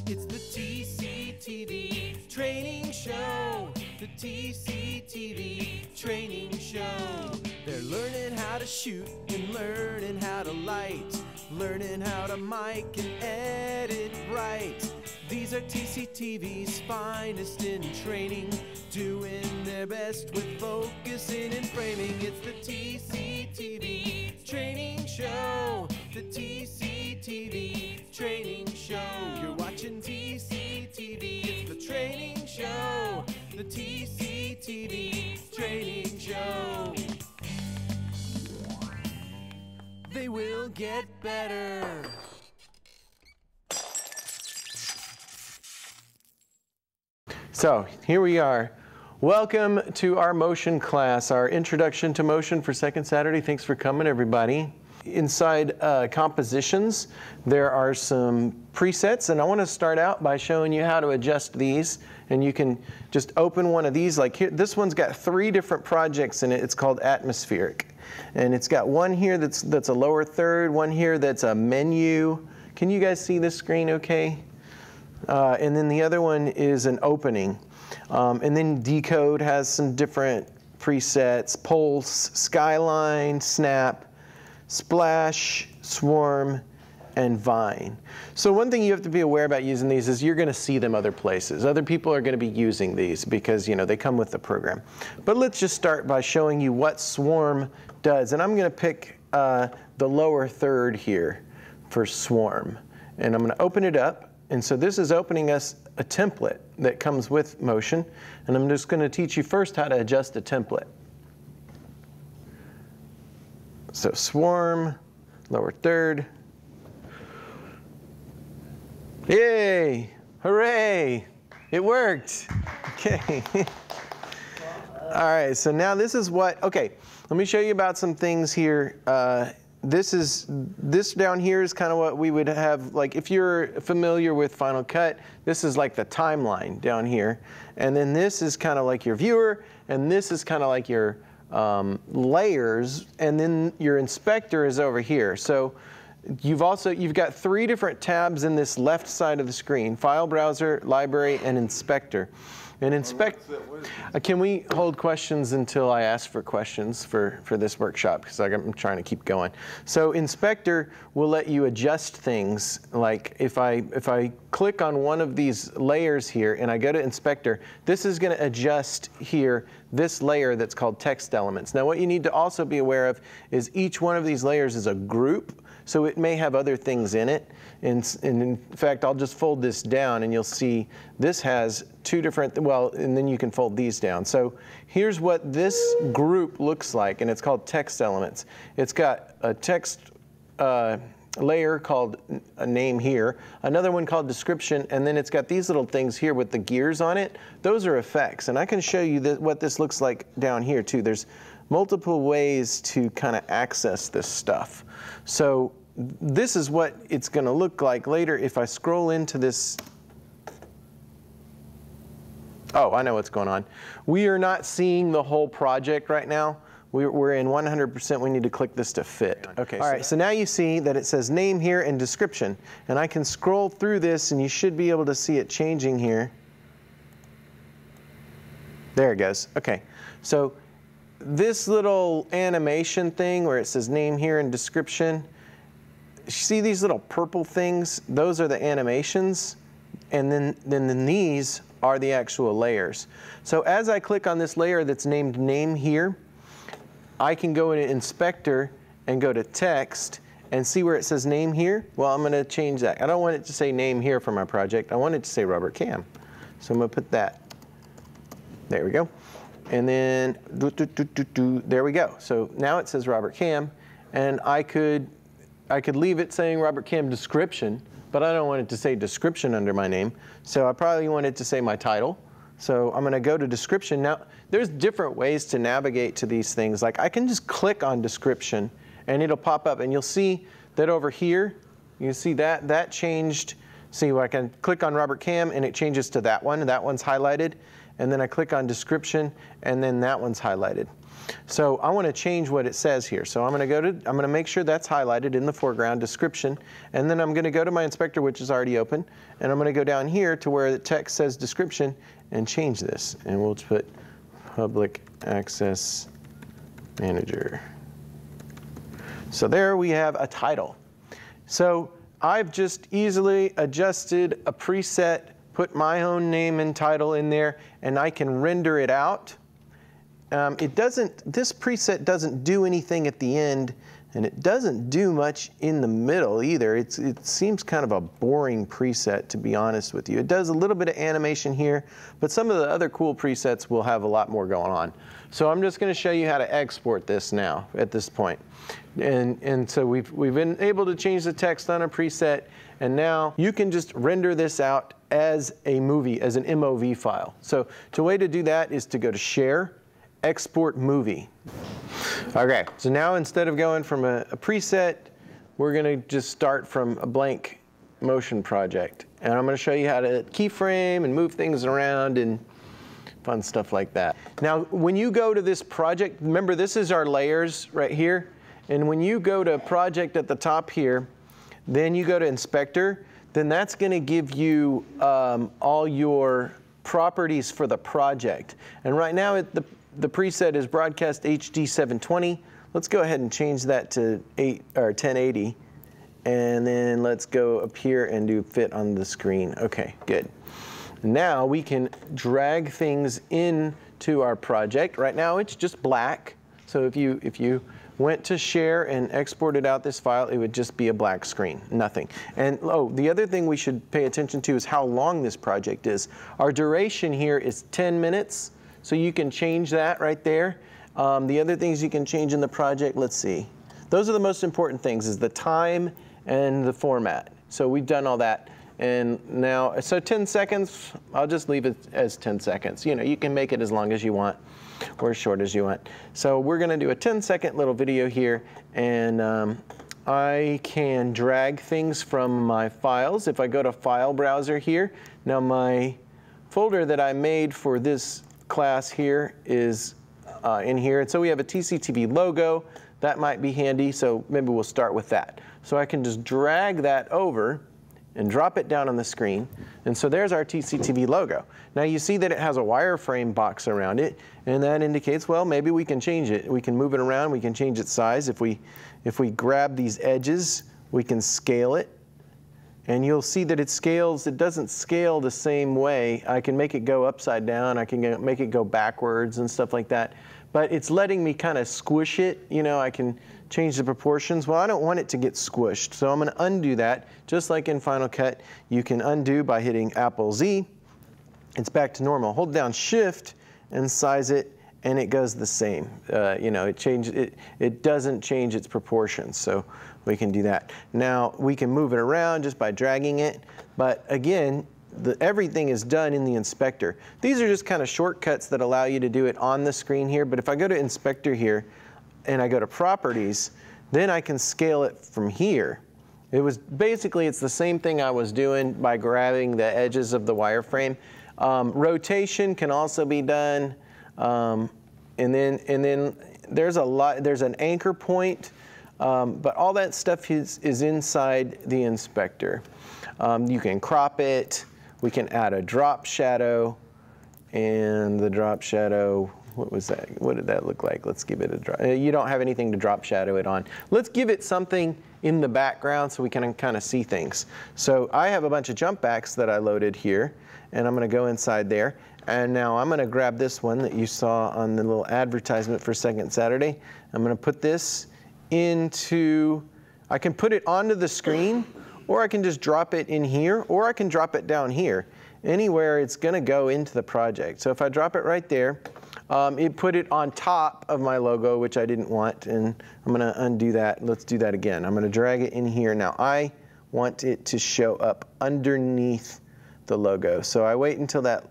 It's the TCTV Training Show. The TCTV Training Show. They're learning how to shoot and learning how to light, learning how to mic and edit right. These are TCTV's finest in training, doing their best with focusing and framing. It's the TCTV Training Show. The TCTV Training Show. You're watching TCTV. It's the Training Show. The TCTV Training Show. They will get better. So here we are. Welcome to our motion class, our introduction to motion for second Saturday. Thanks for coming, everybody. Inside compositions, there are some presets, and I want to start out by showing you how to adjust these. And you can just open one of these. Like here, this one's got 3 different projects in it. It's called Atmospheric, and it's got one here that's a lower third, one here that's a menu. Can you guys see this screen okay? And then the other one is an opening. And then Decode has some different presets: Pulse, Skyline, Snap, Splash, Swarm, and Vine. So one thing you have to be aware about using these is you're going to see them other places. Other people are going to be using these because, you know, they come with the program. But let's just start by showing you what Swarm does. And I'm going to pick the lower third here for Swarm. And I'm going to open it up. And so this is opening us a template that comes with Motion. And I'm just going to teach you first how to adjust a template. So Swarm, lower third. Yay! Hooray! It worked! Okay. All right, so now this is what, okay, let me show you about some things here. This down here is kind of what we would have, like if you're familiar with Final Cut, this is like the timeline down here. And then this is kind of like your viewer, and this is kind of like your layers, and then your inspector is over here. So you've got 3 different tabs in this left side of the screen: File Browser, Library, and Inspector. And can we hold questions until I ask for questions for this workshop, because I'm trying to keep going. So Inspector will let you adjust things. Like if I click on one of these layers here and I go to Inspector, this is going to adjust here this layer that's called Text Elements. Now what you need to also be aware of is each one of these layers is a group, so it may have other things in it. And in fact, I'll just fold this down and you'll see this has 2 different, well, and then you can fold these down. So here's what this group looks like, and it's called Text Elements. It's got a text layer called a name here, another one called description, and then it's got these little things here with the gears on it. Those are effects, and I can show you what this looks like down here too. There's multiple ways to kind of access this stuff. So this is what it's going to look like later if I scroll into this. Oh, I know what's going on. We are not seeing the whole project right now. We're in 100%. We need to click this to fit. Okay. All right. So now you see that it says name here and description. And I can scroll through this, and you should be able to see it changing here. There it goes. Okay. So this little animation thing where it says name here and description, see these little purple things? Those are the animations. And then these are the actual layers. So as I click on this layer that's named name here, I can go into Inspector and go to Text and see where it says name here. Well, I'm going to change that. I don't want it to say name here for my project. I want it to say Robert Cam. So I'm going to put that. There we go. And then there we go. So now it says Robert Cam, and I could leave it saying Robert Cam description, but I don't want it to say description under my name. So I probably want it to say my title. So I'm going to go to description. Now, there's different ways to navigate to these things. Like I can just click on description and it'll pop up, and you'll see that over here, you see that changed. See, I can click on Robert Cam and it changes to that one. That one's highlighted. And then I click on description and then that one's highlighted. So I want to change what it says here. So I'm going to make sure that's highlighted in the foreground description, and then I'm going to go to my inspector, which is already open, and I'm going to go down here to where the text says description and change this, and we'll put Public Access Manager. So there we have a title. So I've just easily adjusted a preset, put my own name and title in there, and I can render it out. This preset doesn't do anything at the end, and it doesn't do much in the middle either. It seems kind of a boring preset, to be honest with you. It does a little bit of animation here, but some of the other cool presets will have a lot more going on. So I'm just going to show you how to export this now at this point. And so we've been able to change the text on a preset, and now you can just render this out as a movie, as an MOV file. So the way to do that is to go to Share, Export Movie. Okay, so now instead of going from a preset, we're going to just start from a blank motion project. And I'm going to show you how to keyframe and move things around and fun stuff like that. Now, when you go to this project, remember this is our layers right here. And when you go to Project at the top here, then you go to Inspector, then that's going to give you all your properties for the project. And right now, the preset is Broadcast HD 720. Let's go ahead and change that to 1080. And then let's go up here and do fit on the screen. Okay, good. Now we can drag things into our project. Right now it's just black. So if you went to Share and exported out this file, it would just be a black screen, nothing. And the other thing we should pay attention to is how long this project is. Our duration here is 10 minutes. So you can change that right there. The other things you can change in the project, let's see. Those are the most important things, is the time and the format. So we've done all that. And now, so 10 seconds, I'll just leave it as 10 seconds. You know, you can make it as long as you want or as short as you want. So we're going to do a 10-second little video here, and I can drag things from my files. If I go to File Browser here, now my folder that I made for this class here is in here. And so we have a TCTV logo. That might be handy, so maybe we'll start with that. So I can just drag that over and drop it down on the screen. And so there's our TCTV logo. Now you see that it has a wireframe box around it, and that indicates, well, maybe we can change it. We can move it around, we can change its size. If we grab these edges, we can scale it. And you'll see that it scales, it doesn't scale the same way. I can make it go upside down, I can make it go backwards and stuff like that. But it's letting me kind of squish it. You know, I can change the proportions. Well, I don't want it to get squished, so I'm going to undo that. Just like in Final Cut, you can undo by hitting Apple Z. It's back to normal. Hold down Shift and size it, and it goes the same. You know, it doesn't change its proportions, so we can do that. Now, we can move it around just by dragging it, but again, everything is done in the inspector. These are just kind of shortcuts that allow you to do it on the screen here, but if I go to Inspector here, and I go to Properties, then I can scale it from here. It's the same thing I was doing by grabbing the edges of the wireframe. Rotation can also be done, and then there's an anchor point, but all that stuff is inside the inspector. You can crop it. We can add a drop shadow, and the drop shadow, what was that? What did that look like? Let's give it a drop. You don't have anything to drop shadow it on. Let's give it something in the background so we can kind of see things. So I have a bunch of jump backs that I loaded here, and I'm going to go inside there. And now I'm going to grab this one that you saw on the little advertisement for Second Saturday. I'm going to put this into, I can put it onto the screen, or I can just drop it in here, or I can drop it down here. Anywhere it's going to go into the project. So if I drop it right there, it put it on top of my logo, which I didn't want, and I'm going to undo that. Let's do that again. I'm going to drag it in here. Now I want it to show up underneath the logo. So I wait until that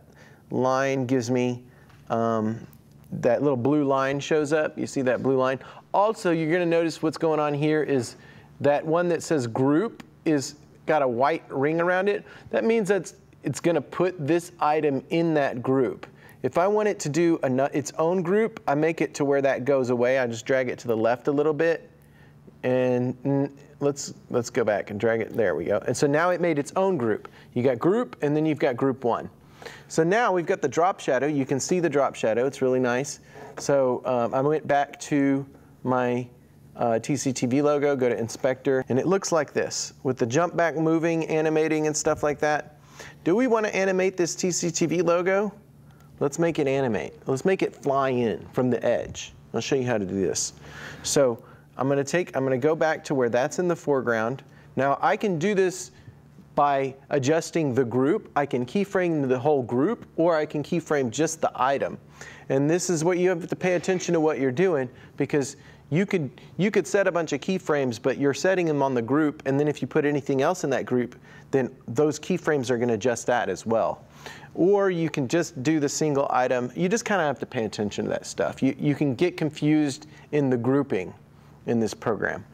line gives me, that little blue line shows up. You see that blue line? Also, you're going to notice what's going on here is that one that says group is got a white ring around it. That means that it's going to put this item in that group. If I want it to do its own group, I make it to where that goes away. I just drag it to the left a little bit. And let's go back and drag it. There we go. And so now it made its own group. You got group, and then you've got group 1. So now we've got the drop shadow. You can see the drop shadow. It's really nice. So I went back to my TCTV logo, go to Inspector, and it looks like this with the jump back moving, animating, and stuff like that. Do we want to animate this TCTV logo? Let's make it animate. Let's make it fly in from the edge. I'll show you how to do this. So I'm going to go back to where that's in the foreground. Now I can do this by adjusting the group. I can keyframe the whole group, or I can keyframe just the item. And this is what you have to pay attention to what you're doing, because you could set a bunch of keyframes, but you're setting them on the group, and then if you put anything else in that group, then those keyframes are going to adjust that as well. Or you can just do the single item. You just kind of have to pay attention to that stuff. You can get confused in the grouping in this program.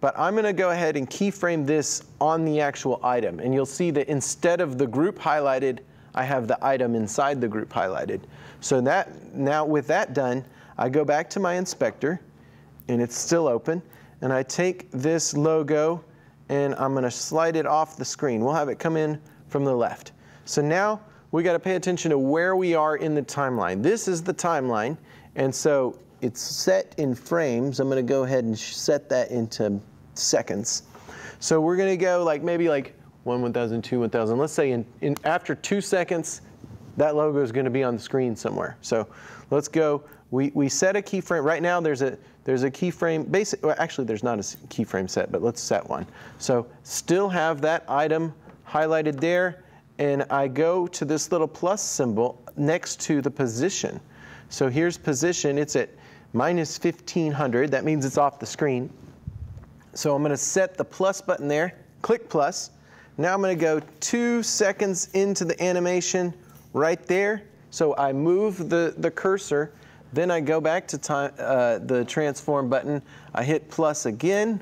But I'm going to go ahead and keyframe this on the actual item, and you'll see that instead of the group highlighted, I have the item inside the group highlighted. So now with that done, I go back to my inspector, and it's still open, and I take this logo and I'm going to slide it off the screen. We'll have it come in from the left. So now we got to pay attention to where we are in the timeline. This is the timeline, and so it's set in frames. I'm going to go ahead and set that into seconds. So we're going to go maybe 1, 1000, 2, 1000. Let's say after 2 seconds, that logo is going to be on the screen somewhere. So let's go. We set a keyframe. Right now there's a keyframe. Well, actually there's not a keyframe set, but let's set one. So still have that item highlighted there, and I go to this little plus symbol next to the position. So here's position. It's at -1500. That means it's off the screen. So I'm going to set the plus button there. Click plus. Now I'm going to go 2 seconds into the animation right there. So I move the cursor. Then I go back to the transform button. I hit plus again,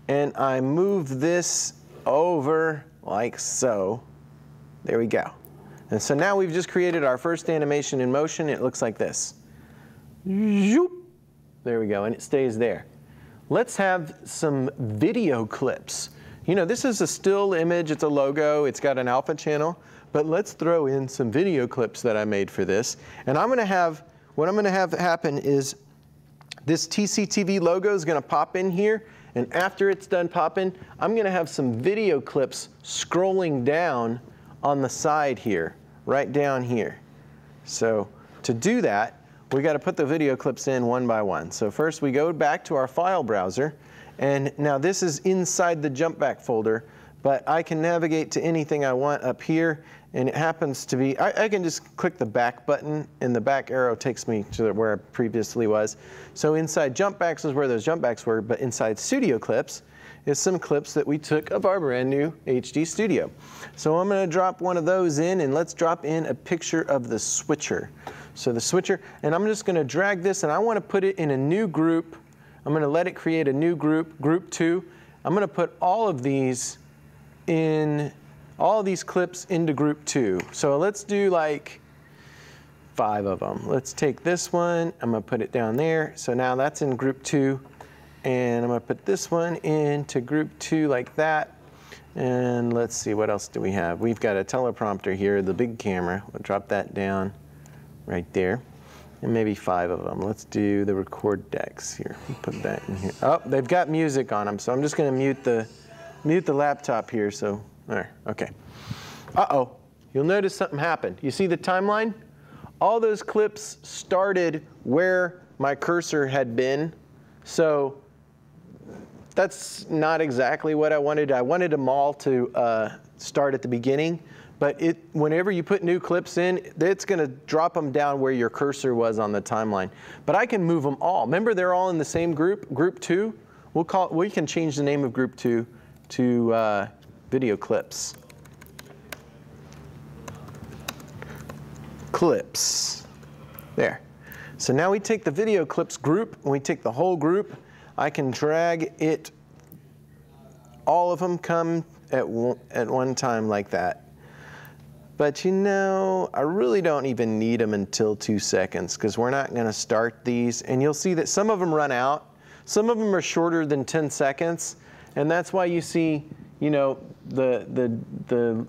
and I move this over like so. There we go. And so now we've just created our first animation in motion. It looks like this. There we go, and it stays there. Let's have some video clips. You know, this is a still image. It's a logo. It's got an alpha channel. But let's throw in some video clips that I made for this. And what I'm going to have happen is this TCTV logo is going to pop in here. And after it's done popping, I'm going to have some video clips scrolling down on the side here, right down here. So to do that, we got to put the video clips in one by one. So first we go back to our file browser. And now this is inside the jump back folder, but I can navigate to anything I want up here. And it happens to be, I can just click the back button, and the back arrow takes me to where I previously was. So inside jump backs is where those jump backs were, but inside studio clips is some clips that we took of our brand new HD Studio. So I'm going to drop one of those in, and let's drop in a picture of the switcher. So the switcher, and I'm just going to drag this, and I want to put it in a new group. I'm going to let it create a new group, group 2. I'm going to put all of these clips into group 2. So let's do like 5 of them. Let's take this one. I'm going to put it down there. So now that's in group 2. And I'm going to put this one into group 2 like that. And let's see, what else do we have? We've got a teleprompter here, the big camera. We'll drop that down right there. And maybe 5 of them. Let's do the record decks here. Put that in here. Oh, they've got music on them. So I'm just going to mute the laptop here. So, there, okay. Uh-oh, you'll notice something happened. You see the timeline? All those clips started where my cursor had been. So that's not exactly what I wanted. I wanted them all to start at the beginning. But whenever you put new clips in, it's going to drop them down where your cursor was on the timeline. But I can move them all. Remember, they're all in the same group, group 2. We can change the name of group 2 to video clips. Clips. There. So now we take the video clips group, and we take the whole group. I can drag it, all of them come at one time like that. But you know, I really don't even need them until 2 seconds because we're not going to start these. And you'll see that some of them run out. Some of them are shorter than 10 seconds. And that's why you see, you know, the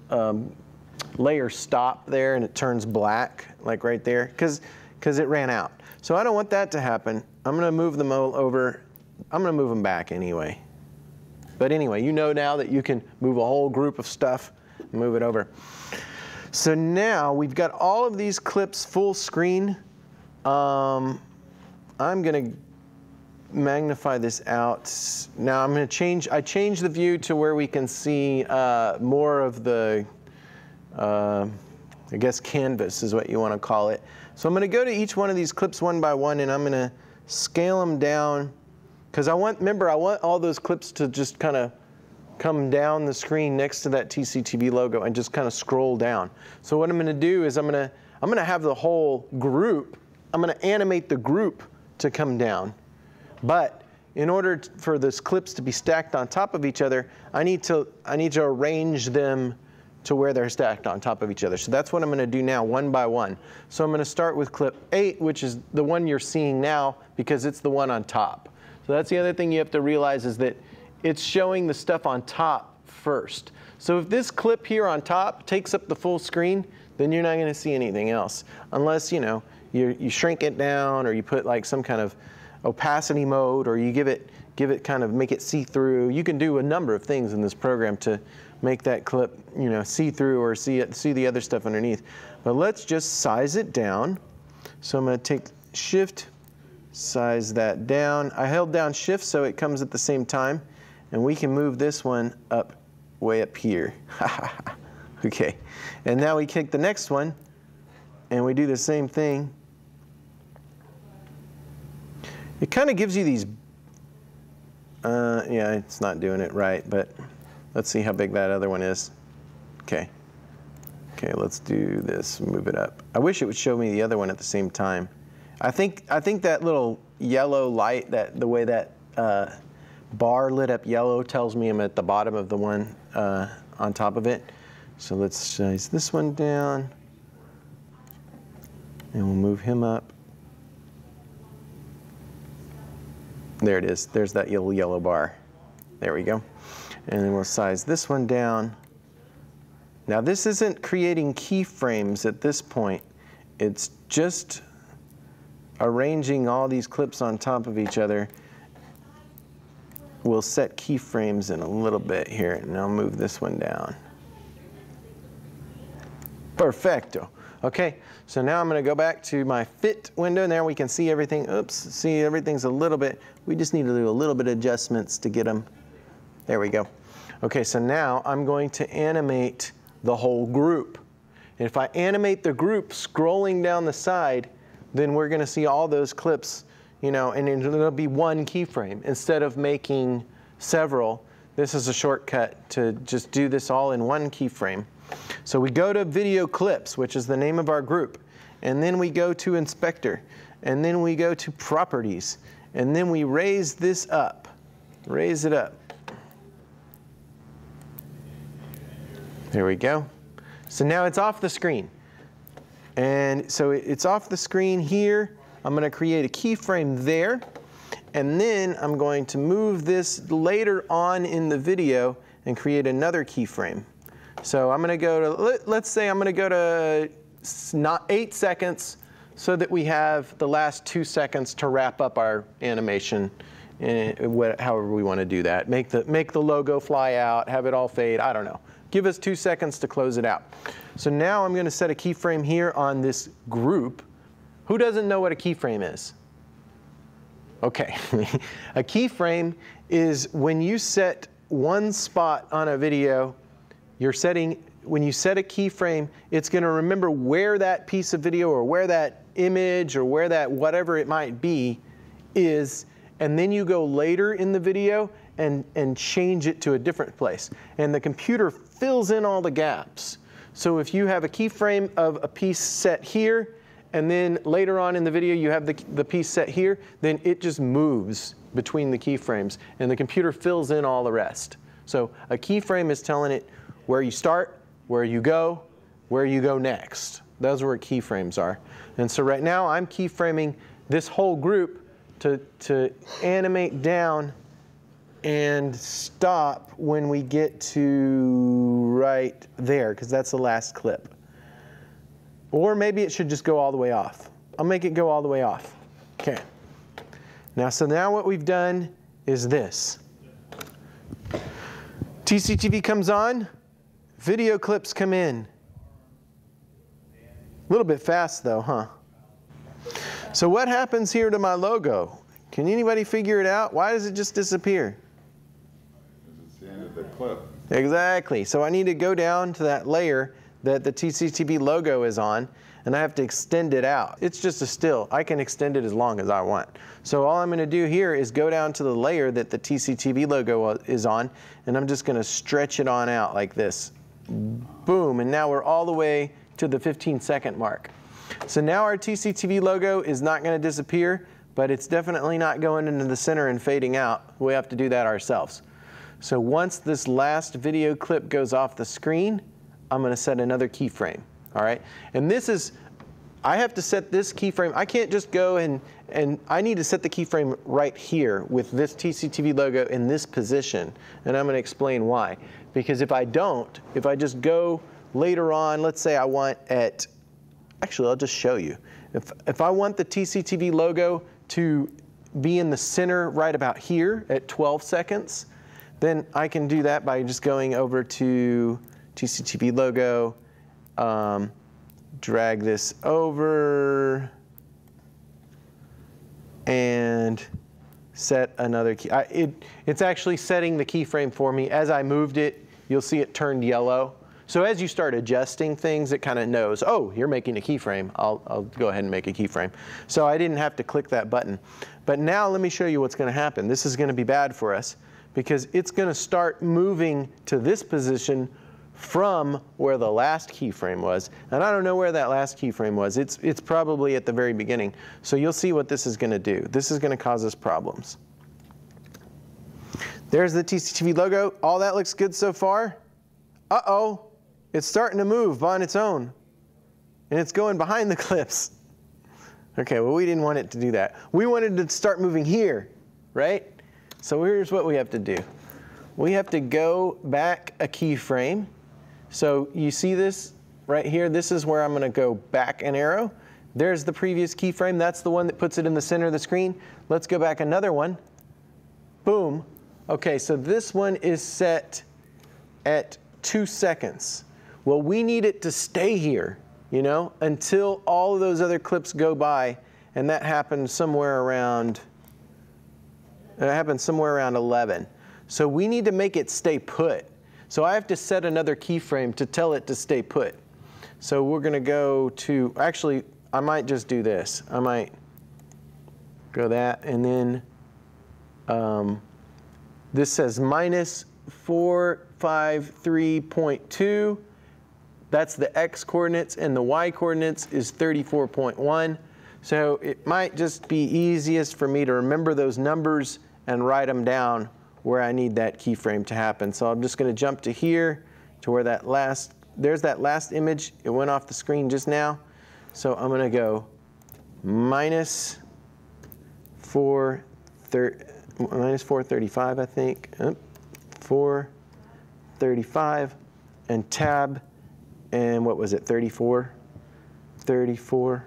layer stop there and it turns black, like right there, because it ran out. So I don't want that to happen. I'm going to move them all over. I'm going to move them back anyway. But anyway, you know now that you can move a whole group of stuff and move it over. So now we've got all of these clips full screen. I'm going to magnify this out. Now I'm going to change, I changed the view to where we can see more of the, I guess canvas is what you want to call it. So I'm going to go to each one of these clips one by one and I'm going to scale them down because remember I want all those clips to just kind of come down the screen next to that TCTV logo and just kind of scroll down. So what I'm going to do is I'm going to have the whole group, I'm going to animate the group to come down. But in order for those clips to be stacked on top of each other, I need to arrange them to where they're stacked on top of each other. So that's what I'm going to do now, one by one. So I'm going to start with clip 8, which is the one you're seeing now because it's the one on top. So that's the other thing you have to realize is that it's showing the stuff on top first. So if this clip here on top takes up the full screen, then you're not going to see anything else. Unless, you know, you shrink it down or you put like some kind of opacity mode or you give it kind of make it see-through. You can do a number of things in this program to make that clip, you know, see-through or see the other stuff underneath. But let's just size it down. So I'm going to take Shift, size that down. I held down Shift so it comes at the same time. And we can move this one up, way up here. Okay. And now we kick the next one, and we do the same thing. It kind of gives you these, yeah, it's not doing it right, but let's see how big that other one is. Okay. Okay, let's do this, move it up. I wish it would show me the other one at the same time. I think that little yellow light, the way that bar lit up yellow tells me I'm at the bottom of the one on top of it. So let's size this one down, and we'll move him up. There it is. There's that yellow bar. There we go. And then we'll size this one down. Now this isn't creating keyframes at this point. It's just arranging all these clips on top of each other. We'll set keyframes in a little bit here, and I'll move this one down. Perfecto. Okay, so now I'm going to go back to my fit window, and there we can see everything. Oops, see everything's a little bit, we just need to do a little bit of adjustments to get them. There we go. Okay, so now I'm going to animate the whole group. And if I animate the group scrolling down the side, then we're going to see all those clips, you know, and it'll be one keyframe. Instead of making several, this is a shortcut to just do this all in one keyframe. So we go to Video Clips, which is the name of our group, and then we go to Inspector, and then we go to Properties, and then we raise this up, raise it up. There we go. So now it's off the screen. And so it's off the screen here. I'm going to create a keyframe there, and then I'm going to move this later on in the video and create another keyframe. So I'm going to go to, let's say I'm going to go to 8 seconds so that we have the last 2 seconds to wrap up our animation, however we want to do that. Make the logo fly out, have it all fade, I don't know. Give us 2 seconds to close it out. So now I'm going to set a keyframe here on this group. Who doesn't know what a keyframe is? Okay, a keyframe is when you set one spot on a video, when you set a keyframe, it's going to remember where that piece of video or where that image or where that whatever it might be is, and then you go later in the video and change it to a different place. And the computer fills in all the gaps. So if you have a keyframe of a piece set here, and then later on in the video you have the piece set here, then it just moves between the keyframes, and the computer fills in all the rest. So a keyframe is telling it where you start, where you go, where you go next. Those are where keyframes are. And so right now I'm keyframing this whole group to animate down and stop when we get to right there, because that's the last clip. Or maybe it should just go all the way off. I'll make it go all the way off. Okay. So now what we've done is this. TCTV comes on, video clips come in. A little bit fast though, huh? So what happens here to my logo? Can anybody figure it out? Why does it just disappear? Because it's the end of the clip. Exactly. So I need to go down to that layer that the TCTV logo is on, and I have to extend it out. It's just a still. I can extend it as long as I want. So all I'm going to do here is go down to the layer that the TCTV logo is on, and I'm just going to stretch it on out like this. Boom, and now we're all the way to the 15-second mark. So now our TCTV logo is not going to disappear, but it's definitely not going into the center and fading out. We have to do that ourselves. So once this last video clip goes off the screen, I'm going to set another keyframe. All right, and this is, I have to set this keyframe. I can't just go and I need to set the keyframe right here with this TCTV logo in this position, and I'm going to explain why. Because if I don't, if I just go later on, let's say I want at, actually I'll just show you. If I want the TCTV logo to be in the center right about here at 12 seconds, then I can do that by just going over to TCTV logo, drag this over, and set another key. It's actually setting the keyframe for me. As I moved it, you'll see it turned yellow. So as you start adjusting things, it kind of knows, oh, you're making a keyframe. I'll go ahead and make a keyframe. So I didn't have to click that button. But now let me show you what's going to happen. This is going to be bad for us because it's going to start moving to this position from where the last keyframe was. And I don't know where that last keyframe was. It's probably at the very beginning. So you'll see what this is going to do. This is going to cause us problems. There's the TCTV logo. All that looks good so far. Uh-oh, it's starting to move on its own. And it's going behind the clips. Okay, well, we didn't want it to do that. We wanted it to start moving here, right? So here's what we have to do. We have to go back a keyframe. So you see this right here? This is where I'm going to go back an arrow. There's the previous keyframe. That's the one that puts it in the center of the screen. Let's go back another one. Boom. Okay, so this one is set at 2 seconds. Well, we need it to stay here, you know, until all of those other clips go by, and that happens somewhere around 11. So we need to make it stay put. So I have to set another keyframe to tell it to stay put. So we're going to go to, actually, I might just do this. I might go that, and then this says minus 453.2. That's the x coordinates, and the y coordinates is 34.1. So it might just be easiest for me to remember those numbers and write them down where I need that keyframe to happen. So I'm just going to jump to here, to where that last, there's that last image. It went off the screen just now. So I'm going to go minus 435, I think. 435, and tab, and what was it, 34? 34.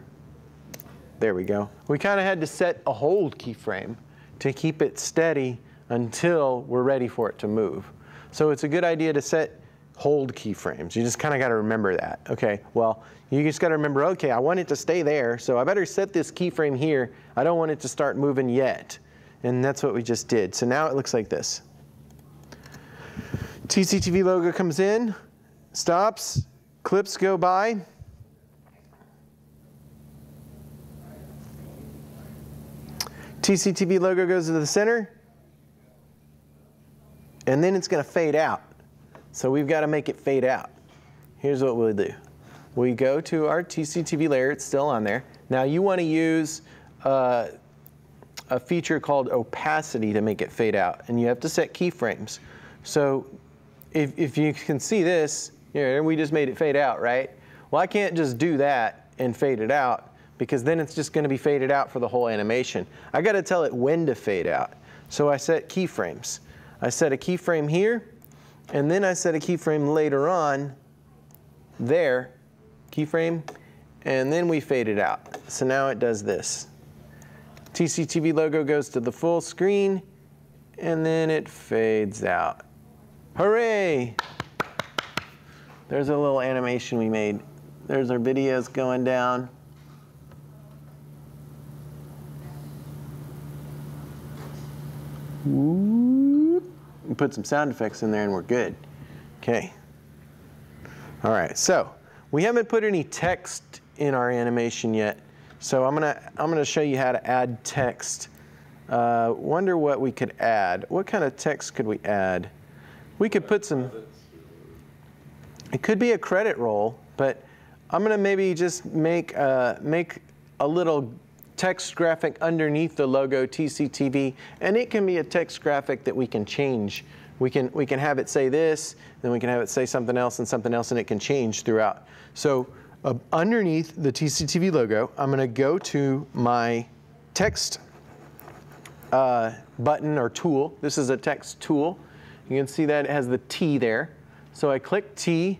There we go. We kind of had to set a hold keyframe to keep it steady until we're ready for it to move. So it's a good idea to set hold keyframes. You just kind of got to remember that. Okay, well, you just got to remember, okay, I want it to stay there, so I better set this keyframe here. I don't want it to start moving yet. And that's what we just did. So now it looks like this. TCTV logo comes in, stops, clips go by. TCTV logo goes to the center, and then it's going to fade out. So we've got to make it fade out. Here's what we'll do. We go to our TCTV layer. It's still on there. Now you want to use a feature called opacity to make it fade out, and you have to set keyframes. So if you can see this, here, we just made it fade out, right? Well, I can't just do that and fade it out, because then it's just going to be faded out for the whole animation. I got to tell it when to fade out. So I set keyframes. I set a keyframe here, and then I set a keyframe later on there, keyframe, and then we fade it out. So now it does this. TCTV logo goes to the full screen, and then it fades out. Hooray! There's a little animation we made. There's our videos going down. We put some sound effects in there and we're good. Okay. All right, so we haven't put any text in our animation yet. So I'm gonna show you how to add text. Wonder what we could add. What kind of text could we add? We could put some, it could be a credit roll, but I'm gonna maybe just make a little text graphic underneath the logo TCTV, and it can be a text graphic that we can change. We can have it say this, then we can have it say something else, and it can change throughout. So underneath the TCTV logo, I'm going to go to my text button or tool. This is a text tool. You can see that it has the T there. So I click T,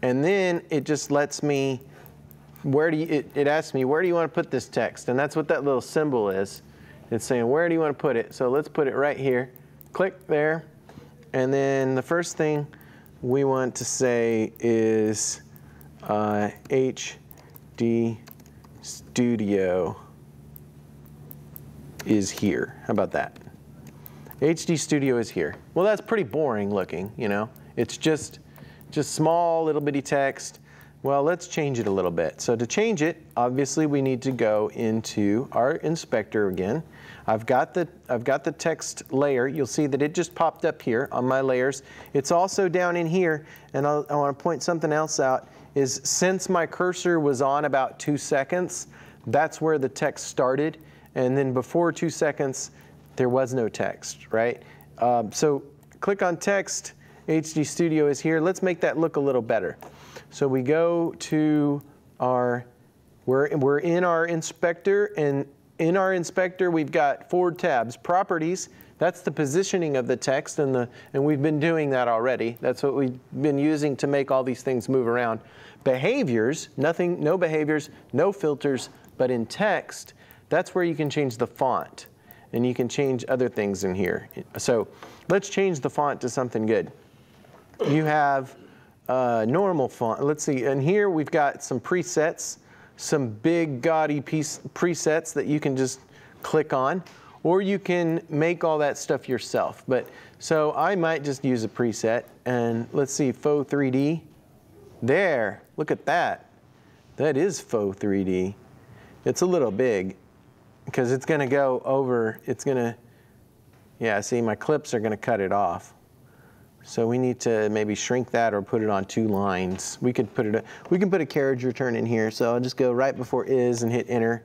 and then it just lets me, it asks me, where do you want to put this text? And that's what that little symbol is. It's saying, where do you want to put it? So let's put it right here. Click there. And then the first thing we want to say is HD Studio is here. How about that? HD Studio is here. Well, that's pretty boring looking, you know. It's just small little bitty text. Well, let's change it a little bit. So to change it, obviously we need to go into our inspector again. I've got the text layer. You'll see that it just popped up here on my layers. It's also down in here, and I want to point something else out, is since my cursor was on about 2 seconds, that's where the text started, and then before 2 seconds, there was no text, right? So click on text, HD Studio is here. Let's make that look a little better. So we go to our, we're in our inspector, and in our inspector we've got 4 tabs. Properties, that's the positioning of the text, and we've been doing that already. That's what we've been using to make all these things move around. Behaviors, no behaviors, no filters, but in text, that's where you can change the font, and you can change other things in here. So let's change the font to something good. You have normal font. Let's see, and here we've got some presets, some big gaudy presets that you can just click on, or you can make all that stuff yourself. But so I might just use a preset, and let's see, Faux 3D. There, look at that. That is Faux 3D. It's a little big because it's going to go over. It's going to, yeah. See, my clips are going to cut it off. So we need to maybe shrink that or put it on 2 lines. We can put a carriage return in here. So I'll just go right before is and hit enter.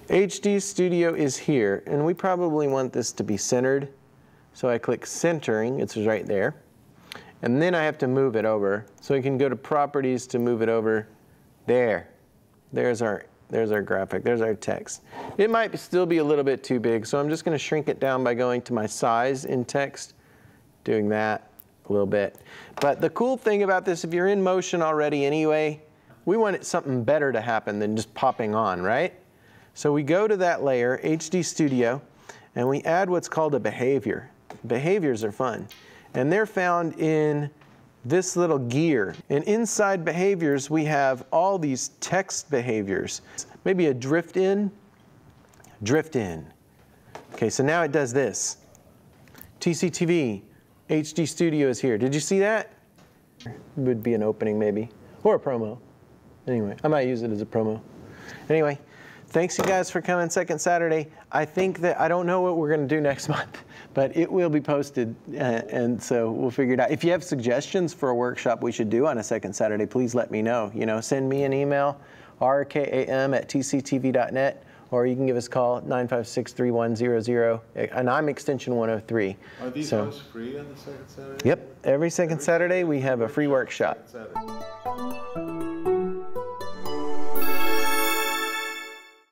HD Studio is here, and we probably want this to be centered. So I click centering, it's right there. And then I have to move it over. So we can go to properties to move it over. There. There's our graphic, there's our text. It might still be a little bit too big, so I'm just going to shrink it down by going to my size in text, doing that a little bit. But the cool thing about this, if you're in motion already anyway, we want something better to happen than just popping on, right? So we go to that layer, HD Studio, and we add what's called a behavior. Behaviors are fun. And they're found in this little gear. And inside behaviors, we have all these text behaviors. Maybe a drift in, drift in. Okay, so now it does this. TCTV, HD Studio is here. Did you see that? Would be an opening maybe, or a promo. Anyway, I might use it as a promo. Anyway, thanks you guys for coming second Saturday. I think that, I don't know what we're gonna do next month, but it will be posted, and so we'll figure it out. If you have suggestions for a workshop we should do on a second Saturday, please let me know. You know, send me an email, rkam@tctv.net, or you can give us a call at 956-3100, and I'm extension 103. Are these hosts free on the second Saturday? Yep, every second Saturday we have a free workshop. Saturday.